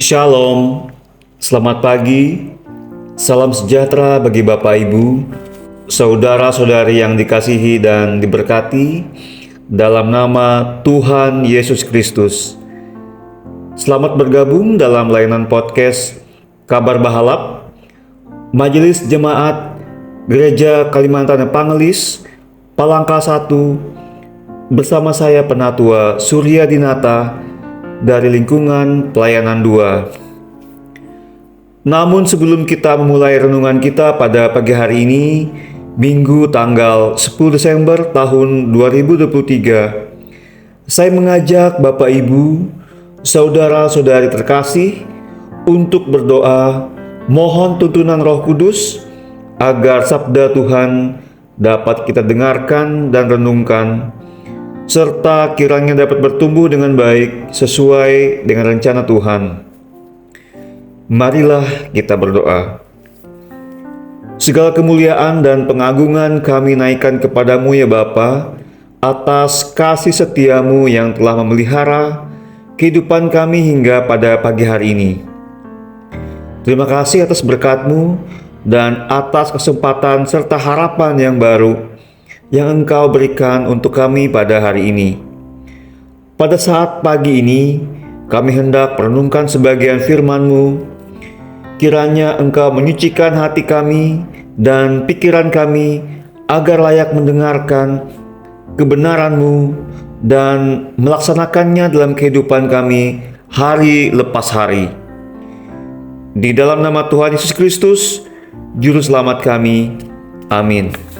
Shalom, selamat pagi, salam sejahtera bagi Bapak Ibu, saudara-saudari yang dikasihi dan diberkati dalam nama Tuhan Yesus Kristus. Selamat bergabung dalam layanan podcast Kabar Bahalap, Majelis Jemaat Gereja Kalimantan Pangelis, Palangka 1, bersama saya Penatua Surya Dinata, dari lingkungan pelayanan 2. Namun sebelum kita memulai renungan kita pada pagi hari ini, Minggu tanggal 10 Desember tahun 2023, saya mengajak Bapak Ibu, saudara-saudari terkasih untuk berdoa mohon tuntunan Roh Kudus agar sabda Tuhan dapat kita dengarkan dan renungkan, serta kiranya dapat bertumbuh dengan baik sesuai dengan rencana Tuhan. Marilah kita berdoa. Segala kemuliaan dan pengagungan kami naikkan kepadamu ya Bapa, atas kasih setiamu yang telah memelihara kehidupan kami hingga pada pagi hari ini. Terima kasih atas berkat-Mu dan atas kesempatan serta harapan yang baru yang Engkau berikan untuk kami pada hari ini. Pada saat pagi ini, kami hendak merenungkan sebagian firman-Mu. Kiranya Engkau menyucikan hati kami dan pikiran kami agar layak mendengarkan kebenaran-Mu dan melaksanakannya dalam kehidupan kami hari lepas hari. Di dalam nama Tuhan Yesus Kristus, Juru Selamat kami. Amin.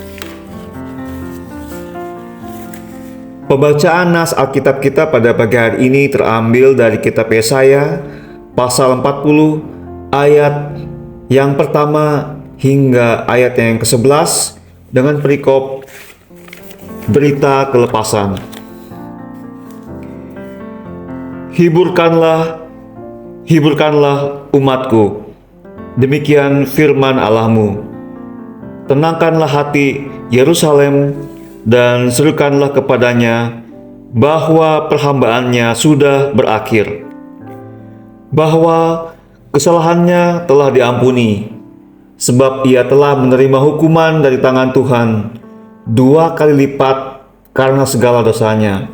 Pembacaan nas Alkitab kita pada pagi hari ini terambil dari kitab Yesaya pasal 40 ayat yang pertama hingga ayat yang ke-11 dengan perikop berita kelepasan. Hiburkanlah, hiburkanlah umatku, demikian firman Allah-Mu. Tenangkanlah hati Yerusalem dan serukanlah kepadanya bahwa perhambaannya sudah berakhir, bahwa kesalahannya telah diampuni, sebab ia telah menerima hukuman dari tangan Tuhan 2 kali lipat karena segala dosanya.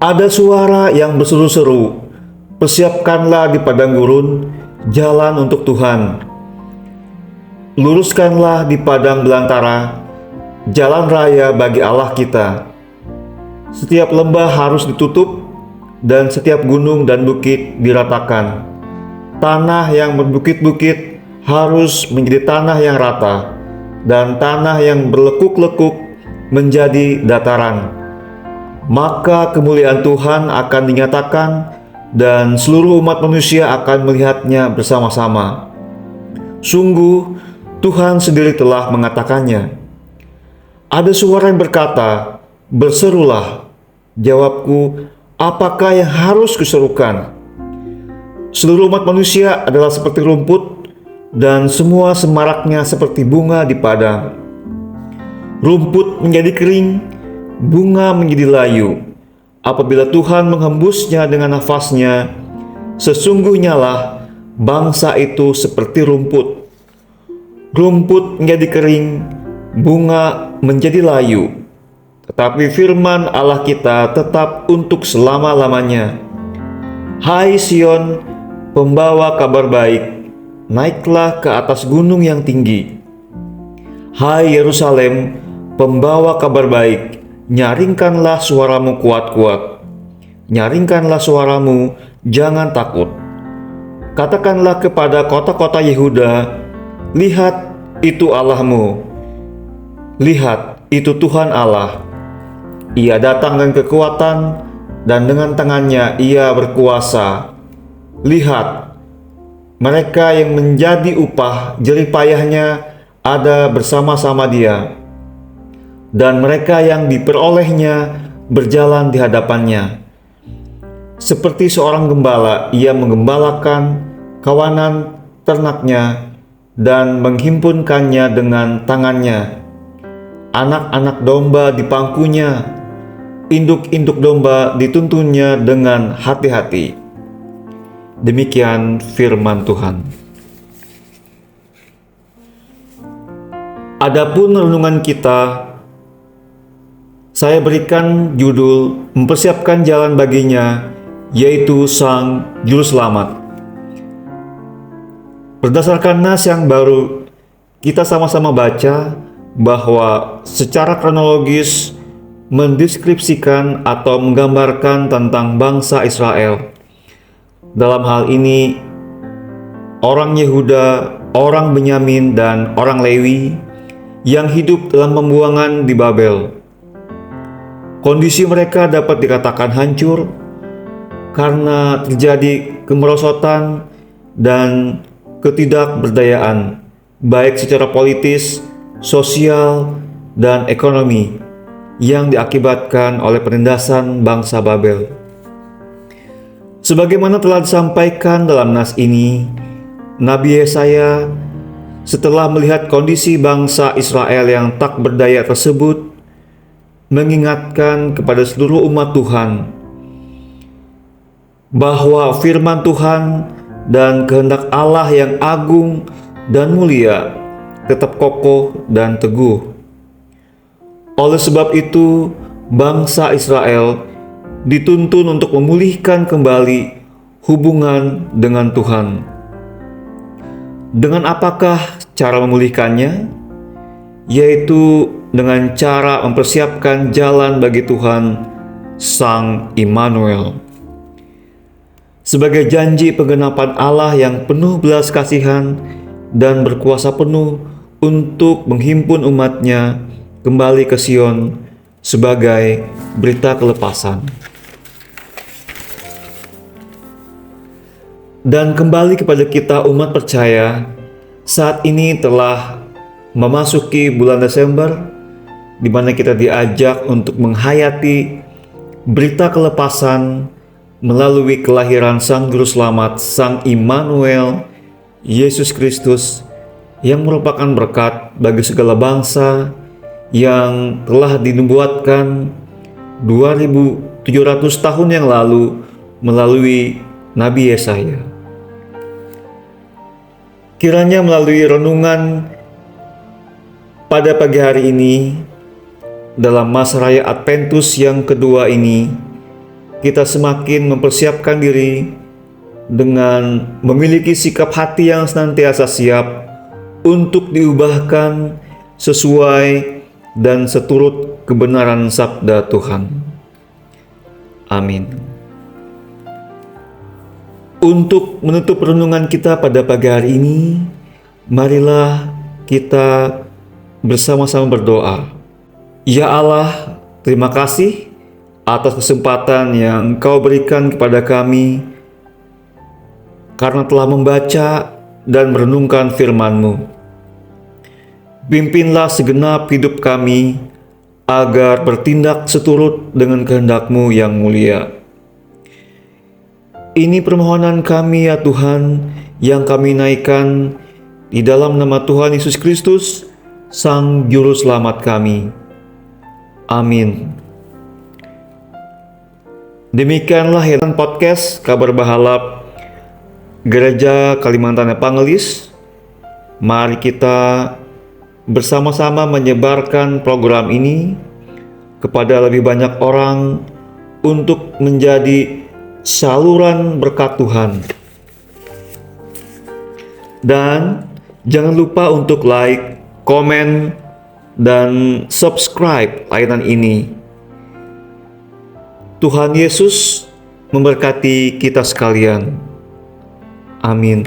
Ada suara yang berseru-seru, persiapkanlah di padang gurun jalan untuk Tuhan, luruskanlah di padang belantara jalan raya bagi Allah kita. Setiap lembah harus ditutup dan setiap gunung dan bukit diratakan. Tanah yang berbukit-bukit harus menjadi tanah yang rata, dan tanah yang berlekuk-lekuk menjadi dataran. Maka kemuliaan Tuhan akan dinyatakan dan seluruh umat manusia akan melihatnya bersama-sama. Sungguh Tuhan sendiri telah mengatakannya. Ada suara yang berkata, berserulah. Jawabku, apakah yang harus kuserukan? Seluruh umat manusia adalah seperti rumput, dan semua semaraknya seperti bunga di padang. Rumput menjadi kering, bunga menjadi layu. Apabila Tuhan menghembusnya dengan nafasnya, sesungguhnya lah bangsa itu seperti rumput. Rumput menjadi kering, bunga menjadi layu, tetapi firman Allah kita tetap untuk selama-lamanya. Hai Sion, pembawa kabar baik, naiklah ke atas gunung yang tinggi. Hai Yerusalem, pembawa kabar baik, nyaringkanlah suaramu kuat-kuat. Nyaringkanlah suaramu, jangan takut. Katakanlah kepada kota-kota Yehuda, lihat, itu Allahmu. Lihat, itu Tuhan Allah. Ia datang dengan kekuatan, dan dengan tangannya ia berkuasa. Lihat, mereka yang menjadi upah jerih payahnya ada bersama-sama dia, dan mereka yang diperolehnya berjalan di hadapannya. Seperti seorang gembala, ia menggembalakan kawanan ternaknya dan menghimpunkannya dengan tangannya. Anak-anak domba di pangkunya, induk-induk domba dituntunnya dengan hati-hati. Demikian firman Tuhan. Adapun renungan kita, saya berikan judul mempersiapkan jalan baginya, yaitu Sang Juru Selamat. Berdasarkan nas yang baru, kita sama-sama baca bahwa secara kronologis mendeskripsikan atau menggambarkan tentang bangsa Israel. Dalam hal ini, orang Yehuda, orang Benyamin, dan orang Lewi yang hidup dalam pembuangan di Babel. Kondisi mereka dapat dikatakan hancur karena terjadi kemerosotan dan ketidakberdayaan, baik secara politis, sosial, dan ekonomi yang diakibatkan oleh penindasan bangsa Babel. Sebagaimana telah disampaikan dalam nas ini, Nabi Yesaya setelah melihat kondisi bangsa Israel yang tak berdaya tersebut, mengingatkan kepada seluruh umat Tuhan bahwa firman Tuhan dan kehendak Allah yang agung dan mulia tetap kokoh dan teguh. Oleh sebab itu, bangsa Israel dituntun untuk memulihkan kembali hubungan dengan Tuhan. Dengan apakah cara memulihkannya? Yaitu dengan cara mempersiapkan jalan bagi Tuhan, Sang Immanuel. Sebagai janji penggenapan Allah yang penuh belas kasihan dan berkuasa penuh untuk menghimpun umatnya kembali ke Sion sebagai berita kelepasan. Dan kembali kepada kita umat percaya, saat ini telah memasuki bulan Desember, di mana kita diajak untuk menghayati berita kelepasan melalui kelahiran Sang Juru Selamat, Sang Immanuel, Yesus Kristus, yang merupakan berkat bagi segala bangsa yang telah dinubuatkan 2700 tahun yang lalu melalui Nabi Yesaya. Kiranya melalui renungan pada pagi hari ini, dalam masa raya Adventus yang kedua ini, kita semakin mempersiapkan diri dengan memiliki sikap hati yang senantiasa siap untuk diubahkan sesuai dan seturut kebenaran sabda Tuhan. Amin. Untuk menutup renungan kita pada pagi hari ini, marilah kita bersama-sama berdoa. Ya Allah, terima kasih atas kesempatan yang Engkau berikan kepada kami karena telah membaca dan merenungkan firman-Mu. Pimpinlah segenap hidup kami agar bertindak seturut dengan kehendak-Mu yang mulia. Ini permohonan kami ya Tuhan, yang kami naikkan di dalam nama Tuhan Yesus Kristus, Sang Juru Selamat kami. Amin. Demikianlah hiaran podcast Kabar Bahalap Gereja Kalimantan Evangelis. Mari kita bersama-sama menyebarkan program ini kepada lebih banyak orang untuk menjadi saluran berkat Tuhan. Dan jangan lupa untuk like, komen, dan subscribe layanan ini. Tuhan Yesus memberkati kita sekalian. Amin.